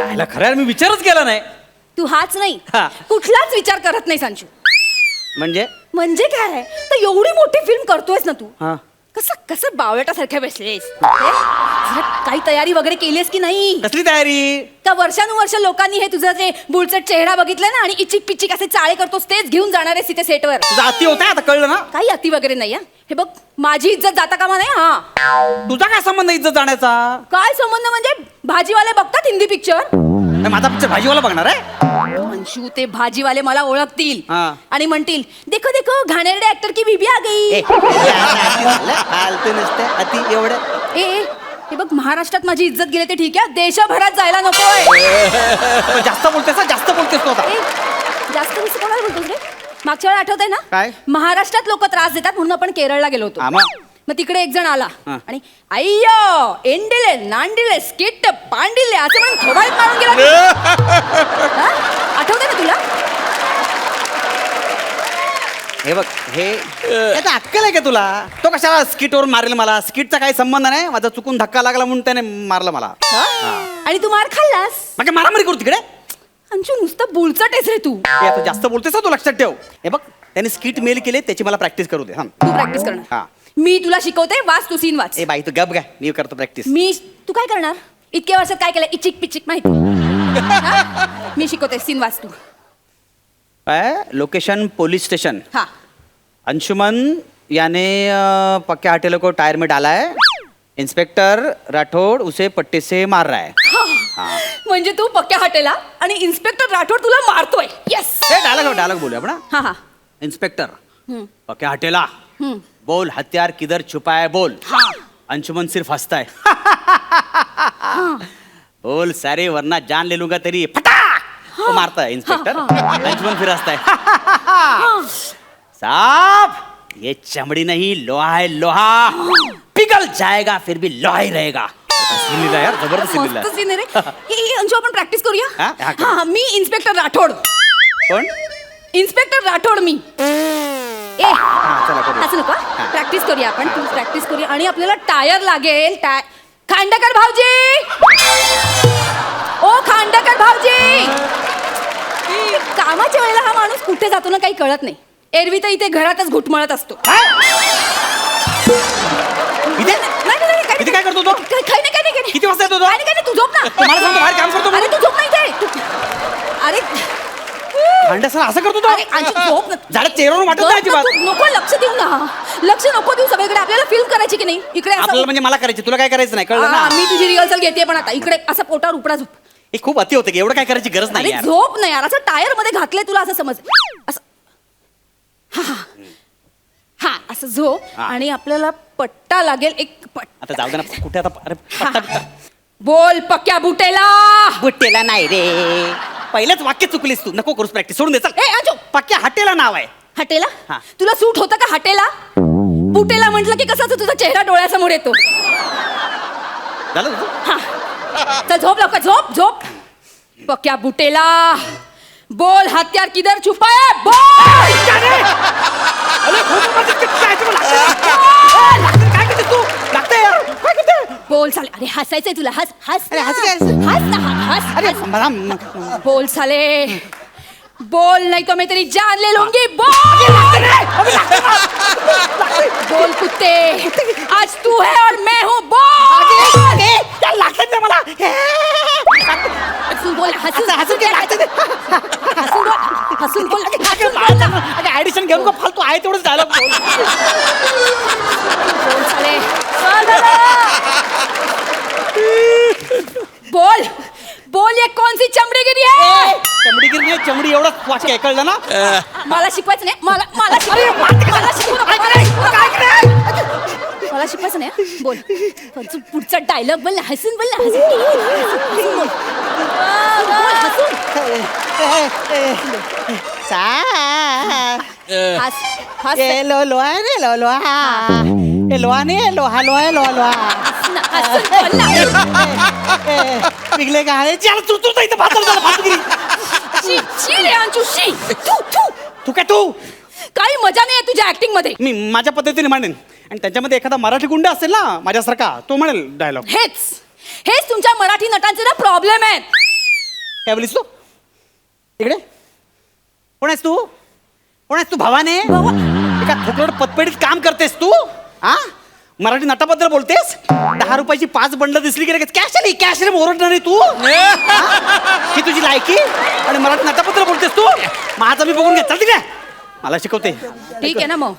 याला खरं मी विचारच केला नाही. तू हाच नाही हा. कुठलाच विचार करत नाही अंशू. म्हणजे काय तर एवढी मोठी फिल्म करतोयस ना तू, हा. कसं बावळटासारख्या बसलेस? जरा काही तयारी वगैरे केलीस की नाही? कसली तयारी? का वर्षानुवर्ष लोकांनी हे तुझं जे बुलचट चेहरा बघितलाय ना आणि इचिक पिचिक असे चाळे करतोस तेच घेऊन जाणार आहेस तिथे सेटवर? तुझा अति होता आता कळलं ना? काही अति वगैरे नाही. हे बघ माझी इज्जत जाता कामा नाही. हा तुझा काय संबंध इज्जत जाण्याचा? काय संबंध म्हणजे भाजीवाले बघतात हिंदी पिक्चर. माझा पिक्चर भाजीवाला बघणार आहे? अंशू ते भाजीवाले मला ओळखतील हा. आणि म्हणतील देखो देखो घाणेरडे ऍक्टर की बीबी आ गई. फालतू नसते अति एवढं. ए हे बघ महाराष्ट्रात माझी इज्जत गेली ते ठीक आहे, देशभरात जायला नकोय. जास्त बोलतेस तो आता. जास्त दिवस कोणाला बोलतोस रे? मागच्या वेळा आठवतंय ना काय? महाराष्ट्रात लोक त्रास देतात म्हणून आपण केरळला गेलो होतो. हा मग? मग तिकडे एक जण आला हा. आणि अय्यो एंडिले नांडिले स्किट पांडिले असं म्हणून थोबाडीत मारून गेला. हा? आठवतंय ना तुला? हे बघ हे त्याचा अक्कल आहे का तुला? तो कशाला स्किटवर मारेल मला? स्किटचा काही संबंध नाही, माझा चुकून धक्का लागला म्हणून त्याने मारलं मला. आणि तू मार खाल्लास. म्हणजे मारामारी करू तिकडे. अंशू नुसतं बोलचटेस रे तू. हे आता जास्त बोलतेस ना तू, लक्षात ठेव. हे बघ त्याने स्किट मेल केले, त्याची मला प्रॅक्टिस करू दे. हा तू प्रॅक्टिस करणार. हा. मी तुला शिकवते, वाच तू सीन वाच. ए बाई तू गप काय, मी करतो प्रॅक्टिस. तू काय करणार? इतक्या वर्षात काय केलं? इचिक पिचिक माहिती. हा? मी शिकवते, सीन वाच तू. Location police station. हा. अंशुमन याने पक्के हॉटेल को टायर में डाला है. इंस्पेक्टर राठौड़ उसे पट्टे से मार रहा है. म्हणजे तू पक्क्या हॉटेला आणि इन्स्पेक्टर राठोड तुला मारतोय. येस. डायलॉग बोलूया आपण. हा हा. इंस्पेक्टर पक्के हॉटेला बोल, हथियार किधर छुपा है बोल. अंशुमन सिर्फ हंसता है. बोल सारे वरना जान ले लूंगा तेरी. फटा वो मारता है इंस्पेक्टर. अंशुमन फिर हंसता है. साहब ये चमड़ी नहीं लोहा है, लोहा पिघल जाएगा फिर भी लोहा ही रहेगा. सीन लिहिला यार, जबरदस्त सीन लिहिला. मस्त सीन आहे रे. हे अंशू आपण प्रॅक्टिस करूया. हा, हा, करू. हा मी इन्स्पेक्टर राठोड. कोण? इन्स्पेक्टर राठोड मी. ए चला करूया. असं नको. प्रॅक्टिस करूया आपण. तू प्रॅक्टिस करूया आणि आपल्याला टायर लागेल. खांडेकर भाऊजी, ओ खांडेकर भाऊजी. कामाच्या वेळेला हा माणूस कुठे जातो ना काही कळत नाही. एरवी तर इथे घरातच घुटमळत असतो. इथे काय करतो तो? काही नाही. किती वाजता येतो तो? काही नाही, तू झोप ना. मला सांगतो बाहेर काम करतो. अरे तू झोप नाही ते. अरे भांड्या असं करतो तो? अरे, अंशू, झोप ना. झाडं चेहऱ्यावर वाटत नाही अजिबात. तू नको लक्ष देऊ ना. लक्ष नको देऊ सगळीकडे. आपल्याला फिल्म करायची की नाही इकडे असं- आपल्याला म्हणजे मला करायची, तुला काय करायचं नाही, कळलं ना? मी तुझी रिहर्सल घेते पण आता इकडे असं पोटावर उपडा झोप. हे खूप अति होतं की, एवढं काय करायची गरज नाही अरे यार. झोप नाही यार. असं टायर मध्ये घातलंय तुला असं समज. असं हा हा हा असं झोप. हा. आणि आपल्याला पट्टा लागेल एक आता जाऊ दे ना, कुठे आता? अरे पट्टा बिट्टा. बोल पक्क्या बुटेला. बुट्टेला नाही रे, पहिलंच वाक्य चुकलीस तू. नको करूस प्रॅक्टिस, सोडून दे चल. ए अंशू, पक्क्या हॉटेला नाव आहे. हटेला. हा. तुला सूट होतं का हटेला? बुटेला म्हटलं की कसं तुझा चेहरा डोळ्यासमोर येतो. झालं तुझं? हा चल झोप लवकर. झोप. पक्क्या बुटेला बोल, हत्यार किधर छुपा है बोल. काय करते तू? लागतंय यार. काय करते? बोल साले. अरे हसायचंय तुला. हस हस अरे, हस काय? हस ना. हस अरे हस. मला बोल साले. बोल नहीं तो मैं तेरी जान ले लूंगी. बोल. बोल कुत्ते, आज तू है और मैं हूँ. बोल. लागत नाही मला. हसून बोल. हसून हसून काय लागतं ते? हसून बोल. हसून बोल. हसून बोल. अगं ऍडिशन घेऊन का फालतू आहे तेवढंच डायलॉग बोल. बोल साले. बोल. बोल ये कौन सी चमड़ी गिरी है? चमडी गिरली आहे, चमडी एवढं वाक्य आहे, कळलं ना? मला शिकवायचं नाही. मला शिकवू नको. मला शिकवायचं नाही. बोल पुढचा डायलॉग बोल ना. हसून बोल ना. हसून बोल. हस हस लोहा रे लोहा. लोहा नाही, लोहा लोहा लोहा लोहा. हसून बोल ना. पिघले का आहे? चल तू तू इथं भात झालं, भातगिरी. शी रे अंशू, शी. तू काय तू? काही मजा नाही आहे तुझ्या ऍक्टिंग मध्ये. मी माझ्या पद्धतीने म्हणेन, आणि त्यांच्यामध्ये एखादा मराठी गुंड असेल ना माझ्यासारखा, तो म्हणेल डायलॉग. हेच तुमच्या मराठी नटांचे ना प्रॉब्लेम आहेत. काय बोलीस तू? इकडे कोण आहेस तू? कोण आहेस तू? भावाने एका ठोकरट पतपेढीत काम करतेस तू? हा, मराठी नटाबद्दल बोलतेस? 10 रुपयाची 5 बंड दिसली की लगेच कॅश आली, कॅश रे ओरडणार आहे तू? ही तुझी लायकी? आणि मराठी नटाबद्दल बोलतेस तू? माझं मी बघून घे. चल तिकडे, मला शिकवते. ठीक आहे ना. मग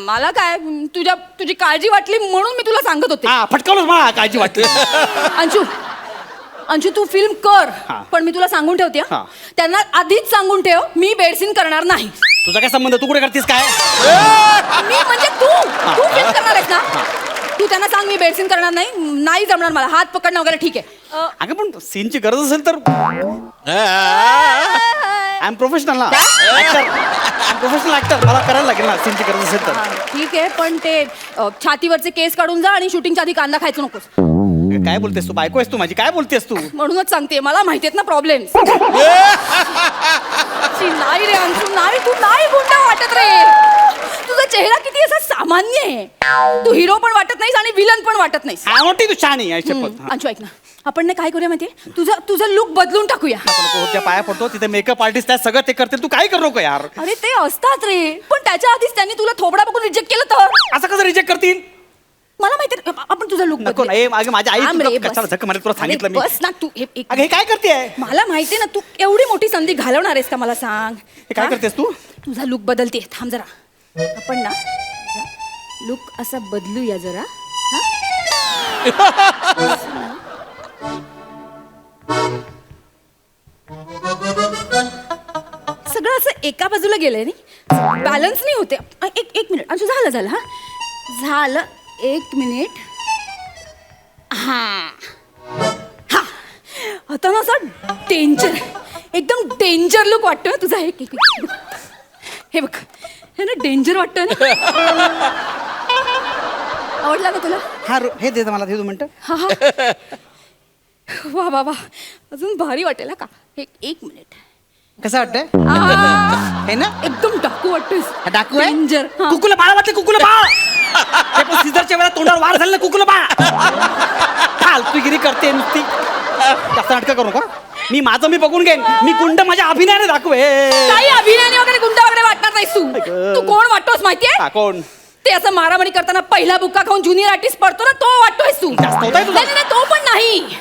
मला काय, तुझी काळजी वाटली म्हणून मी तुला सांगत होते. हा, फटकावलंच मला काळजी वाटली. अंशू तू फिल्म कर, हा. पण मी तुला सांगून ठेवते हा. त्यांना आधीच सांगून ठेव, मी बेडसीन करणार नाही. तुझा काय संबंध? तू कुठे करतेस काय? मी म्हणजे तू फिल्म करणार आहेस ना. तू त्यांना सांग मी बेडसीन करणार नाही जमणार मला. हात पकडणं वगैरे ठीक आहे. अगं पण सीनची गरज असेल तर आय एम प्रोफेशनल ना. प्रोफेशनल ऍक्टर, मला करायला लागेल ना सीनची गरज असेल तर. ठीक आहे, पण ते छातीवरचे केस काढून जा आणि शूटिंगच्या आधी कांदा खायचं नकोस. काय बोलतेस तू? बायको आहेस तू माझी, काय बोलतेस तू? म्हणूनच सांगते, मला माहिती आहेत ना प्रॉब्लेम. शी, नाही रे अंशू, नाही, तू नाही गुंड वाटत रे. तुझा चेहरा किती असा सामान्य आहे. तू हिरो पण वाटत नाहीस आणि विलन पण वाटत नाहीस. हा, मोठी तू छान आहे शपथ. अंशू ऐक ना, आपण ना काय करूया माहितीये, तुझं लुक बदलून टाकूया. त्या पाया पडतो तिथे मेकअप आर्टिस्ट आहे सगळं ते करतील, तू काय करू नको यार. अरे ते असतात रे, पण त्याच्या आधीच त्यांनी तुला थोबडा बघून रिजेक्ट केलं तर असं कसं रिजेक्ट करतील. मला माहिती, आपण तुझा लुक नको नाही, माझी आई तुला कशाला झक मारेल, तुला सांगितलं मी. बस ना तू अगं हे काय करतेय. मला माहितीये ना, तू एवढी मोठी संधी घालवणार आहेस का मला सांग. हे काय करतेस तू. तुझा लुक बदलते, थांब जरा. आपण ना लुक असा बदलूया जरा. सगळं असं एका बाजूला गेलंय नाही, बॅलन्स नाही होते. एक मिनिट अंशू, झालं हा, झालं. 1 मिनिट. हा हा, आता ना असं डेंजर, एकदम डेंजर लुक वाटतोय तुझा. हे बघ, हे ना डेंजर वाटतं ना. आवडला का तुला. हा हे दे मला, ते 2 मिनिटं. हा हा, वा वा वा, अजून भारी वाटेल का. एक मिनिट. कसं वाटतंय. आ, हे ना एकदम डाकू वाटतोय. डाकू आहे. डेंजर. कुकुला बाळ वाटले, कुकुला बाळ. हे पण सीझरच्या वेळेला तोंडावर वार झालेलं कुकुला बाळ. फालतूगिरी करते नुसती. जास्त नाटकं करू का. मी माझं मी बघून घेईन. मी गुंड माझ्या अभिनयाने दाखवे. काही अभिनयाने वगैरे गुंड वगैरे वाटणार नाहीस तू. तू कोण वाटतोस माहितीये. हा, कोण. ते असं मारामारी करताना पहिला बुक्का खाऊन ज्युनियर आर्टिस्ट पडतो ना, तो वाटतोयस तू. जास्त होतंय तुझं. नाही, तो पण नाही.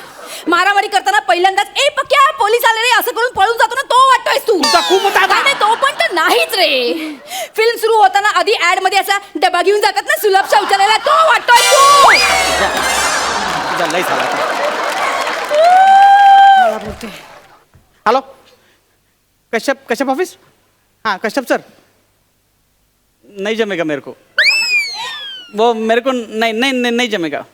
मारामारी करताना पहिल्यांदाच ए पक्या पोलीस आले रे असं करून पळून जातो ना, तो वाटतोयस तू. तुझा खूप होता आता. नाही, तो पण तर नाहीच रे. फिल्म सुरू होताना आधी ऍड मध्ये असा डबा घेऊन जातात ना सुलभ शौचालयाला, तो वाटतोय तू. तुझा लय झाला. Hello, Kashyap office. हाँ कश्यप सर. नहीं जमेगा मेरे को, वो मेरे को नहीं जमेगा.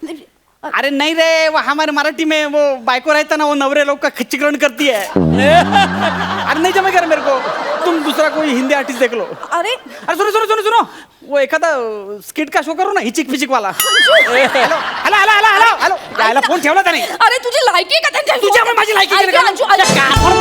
अरे नहीं रे, वो हमारे मराठी में वो बायको रहता ना, वो नवरे लोग का खच्चीकरण करती है. अरे नहीं जमेगा रे मेरे को. तुम दूसरा कोई हिंदी आर्टिस्ट देख लो. अरे सुनो वो एखादा स्किट का शो करो ना, हिचिक फिचिक वाला. हॅलो फोन ठेवला त्याने. अरे तुझी लायकी आहे का त्यांच्या. तुझ्या पण माझी लायकी ऐक केली का? अंशू, काय आपण